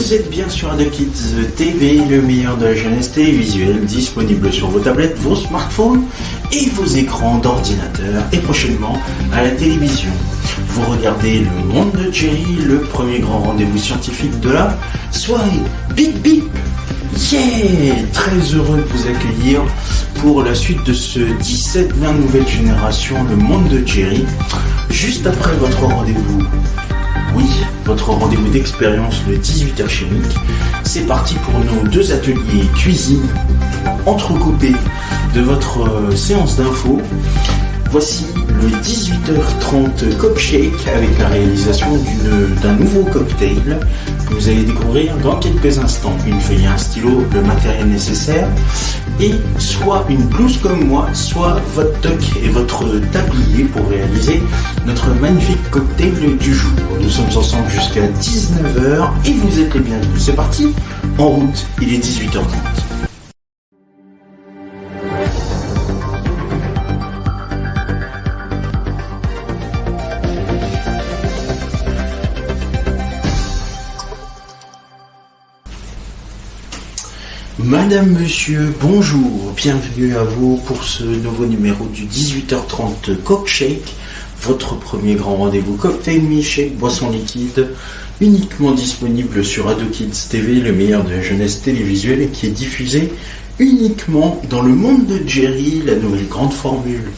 Vous êtes bien sur Ado Kids TV, le meilleur de la jeunesse télévisuelle, disponible sur vos tablettes, vos smartphones et vos écrans d'ordinateur et prochainement à la télévision. Vous regardez Le Monde de Jerry, le premier grand rendez-vous scientifique de la soirée. Bip bip! Yeah! Très heureux de vous accueillir pour la suite de ce 17-20 nouvelle génération Le Monde de Jerry, juste après votre rendez-vous. Oui, votre rendez-vous d'expérience le 18h chimique. C'est parti pour nos deux ateliers cuisine entrecoupés de votre séance d'info. Voici le 18h30 Cupshake avec la réalisation d'un nouveau cocktail que vous allez découvrir dans quelques instants. Une feuille, un stylo, le matériel nécessaire et soit une blouse comme moi, soit votre toc et votre tablier pour réaliser notre magnifique cocktail du jour. Nous sommes ensemble jusqu'à 19h et vous êtes les bienvenus. C'est parti, en route, il est 18h30. Madame, monsieur, bonjour, bienvenue à vous pour ce nouveau numéro du 18h30 Cockshake, votre premier grand rendez-vous cocktail, milkshake, boisson liquide, uniquement disponible sur Ado Kids TV, le meilleur de la jeunesse télévisuelle et qui est diffusé uniquement dans Le Monde de Jerry, la nouvelle grande formule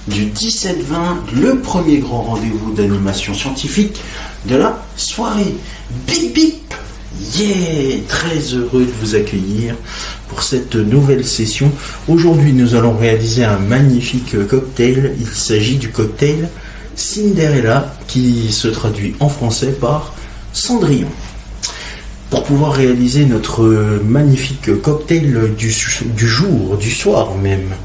du 17-20, le premier grand rendez-vous d'animation scientifique de la soirée. Bip bip! Yeah! Très heureux de vous accueillir pour cette nouvelle session. Aujourd'hui, nous allons réaliser un magnifique cocktail. Il s'agit du cocktail Cinderella qui se traduit en français par Cendrillon. Pour pouvoir réaliser notre magnifique cocktail du jour, du soir même,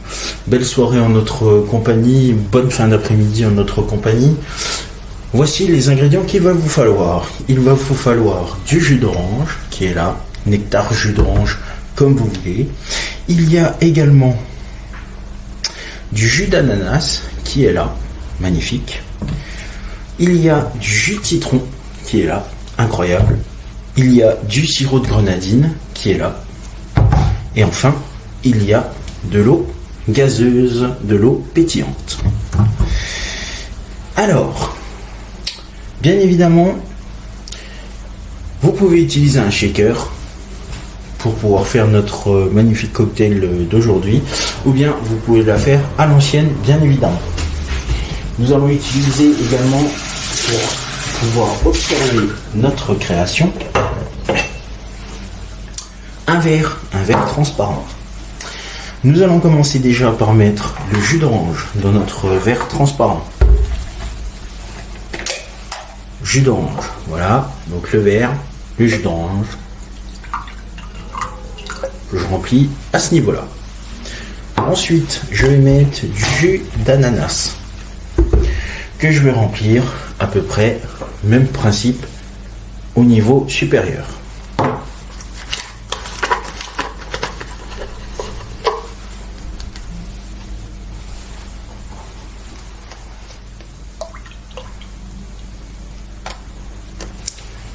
belle soirée en notre compagnie, bonne fin d'après-midi en notre compagnie. Voici les ingrédients qu'il va vous falloir. Il va vous falloir du jus d'orange qui est là, nectar jus d'orange comme vous voulez. Il y a également du jus d'ananas qui est là, magnifique. Il y a du jus de citron qui est là, incroyable. Il y a du sirop de grenadine qui est là. Et enfin, il y a de l'eau gazeuse, de l'eau pétillante. Alors, bien évidemment, vous pouvez utiliser un shaker pour pouvoir faire notre magnifique cocktail d'aujourd'hui, ou bien vous pouvez la faire à l'ancienne, bien évidemment. Nous allons utiliser également, pour pouvoir observer notre création, un verre transparent. Nous allons commencer déjà par mettre le jus d'orange dans notre verre transparent. Jus d'orange, voilà, donc le verre, le jus d'orange, je remplis à ce niveau-là. Ensuite, je vais mettre du jus d'ananas, que je vais remplir à peu près, même principe, au niveau supérieur.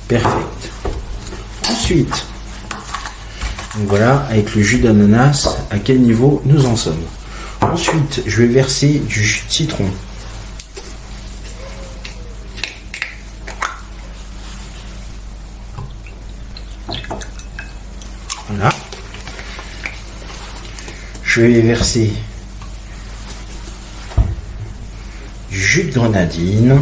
Perfect. Ensuite, donc voilà, avec le jus d'ananas, à quel niveau nous en sommes. Ensuite, je vais verser du jus de citron. Voilà. Je vais verser du jus de grenadine.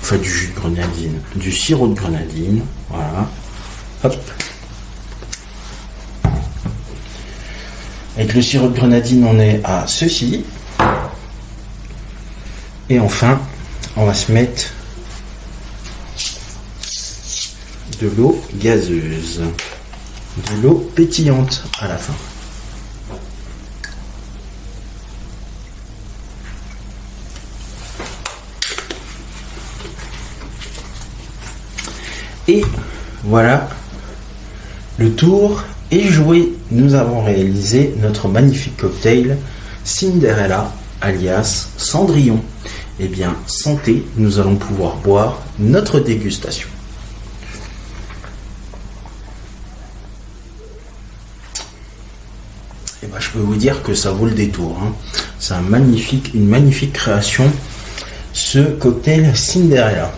Enfin, du jus de grenadine, du sirop de grenadine, voilà, hop. Avec le sirop de grenadine, on est à ceci. Et enfin, on va se mettre de l'eau gazeuse, de l'eau pétillante à la fin. Et voilà, le tour est joué. Nous avons réalisé notre magnifique cocktail Cinderella alias Cendrillon. Eh bien, santé, nous allons pouvoir boire notre dégustation. Et ben, je peux vous dire que ça vaut le détour. C'est une magnifique création, ce cocktail Cinderella.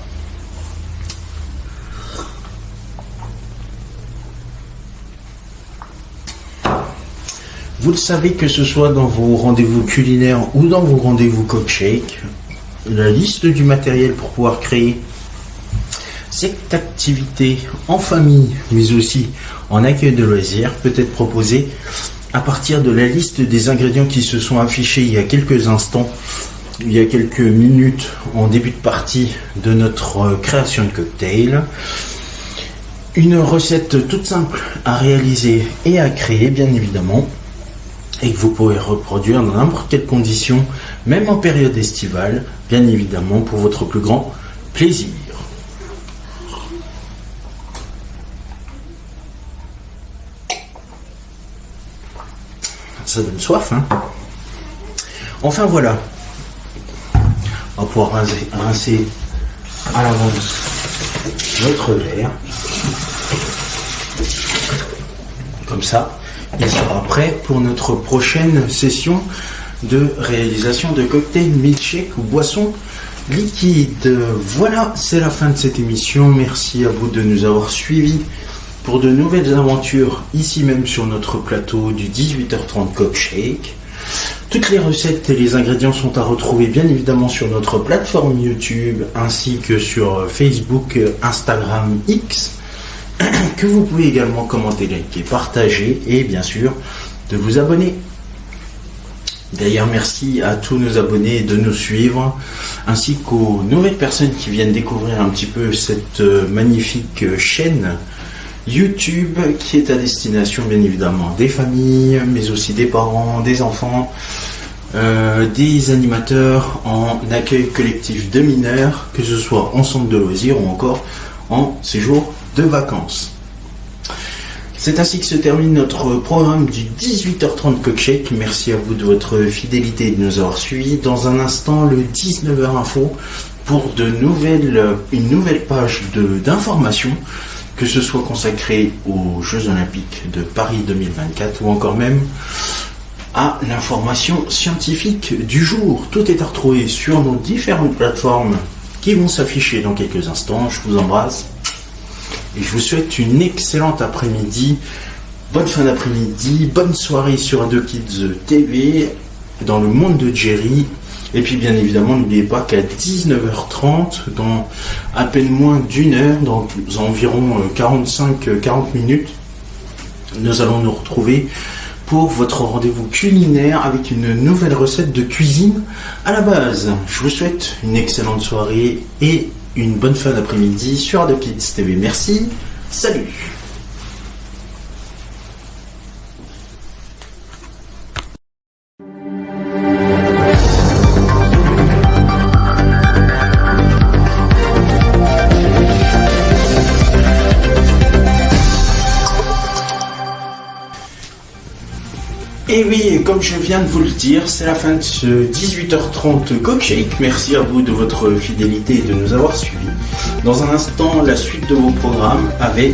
Vous le savez, que ce soit dans vos rendez-vous culinaires ou dans vos rendez-vous cockshake, la liste du matériel pour pouvoir créer cette activité en famille, mais aussi en accueil de loisirs, peut être proposée à partir de la liste des ingrédients qui se sont affichés il y a quelques instants, il y a quelques minutes en début de partie de notre création de cocktail. Une recette toute simple à réaliser et à créer, bien évidemment, et que vous pourrez reproduire dans n'importe quelle condition, même en période estivale, bien évidemment, pour votre plus grand plaisir. Ça donne soif, hein. Enfin voilà, on va pouvoir rincer à l'avance notre verre. Comme ça, il sera prêt pour notre prochaine session de réalisation de cocktail, milkshake ou boisson liquide. Voilà, c'est la fin de cette émission. Merci à vous de nous avoir suivis pour de nouvelles aventures ici même sur notre plateau du 18h30 Cockshake. Toutes les recettes et les ingrédients sont à retrouver bien évidemment sur notre plateforme YouTube ainsi que sur Facebook, Instagram, X, que vous pouvez également commenter, liker, partager et bien sûr de vous abonner. D'ailleurs, merci à tous nos abonnés de nous suivre, ainsi qu'aux nouvelles personnes qui viennent découvrir un petit peu cette magnifique chaîne YouTube qui est à destination bien évidemment des familles, mais aussi des parents, des enfants, des animateurs en accueil collectif de mineurs, que ce soit en centre de loisirs ou encore en séjour de vacances. C'est ainsi que se termine notre programme du 18h30 Cockshake. Merci à vous de votre fidélité et de nous avoir suivis. Dans un instant, le 19h Info pour une nouvelle page d'information, que ce soit consacrée aux Jeux Olympiques de Paris 2024 ou encore même à l'information scientifique du jour. Tout est à retrouver sur nos différentes plateformes qui vont s'afficher dans quelques instants. Je vous embrasse et je vous souhaite une excellente après-midi, bonne fin d'après-midi, bonne soirée sur Ado Kids TV, dans le monde de Jerry. Et puis bien évidemment, n'oubliez pas qu'à 19h30, dans à peine moins d'une heure, dans environ 45-40 minutes, nous allons nous retrouver pour votre rendez-vous culinaire avec une nouvelle recette de cuisine à la base. Je vous souhaite une excellente soirée et une bonne fin d'après-midi sur Ado Kids TV. Merci, salut! Et oui, comme je viens de vous le dire, c'est la fin de ce 18h30 Cockshake. Merci à vous de votre fidélité et de nous avoir suivis. Dans un instant, la suite de vos programmes avec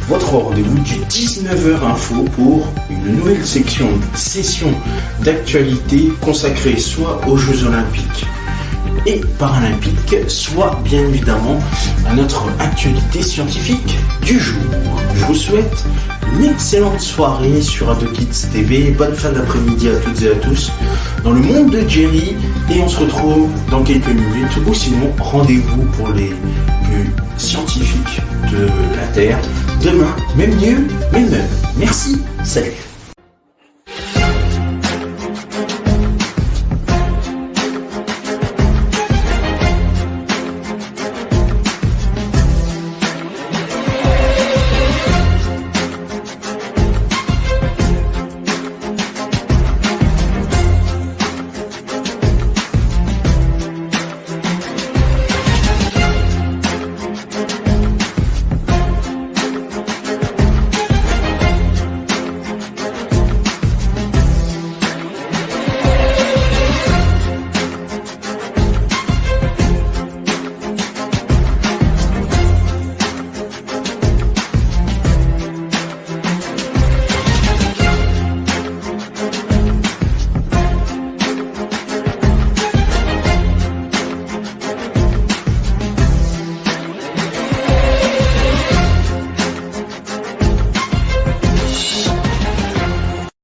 votre rendez-vous du 19h Info pour une nouvelle session d'actualité consacrée soit aux Jeux Olympiques et Paralympiques, soit bien évidemment à notre actualité scientifique du jour. Je vous souhaite une excellente soirée sur Ado Kids TV, bonne fin d'après-midi à toutes et à tous dans le monde de Jerry, et on se retrouve dans quelques minutes, ou sinon rendez-vous pour les plus scientifiques de la Terre demain, même lieu, même heure. Merci, salut.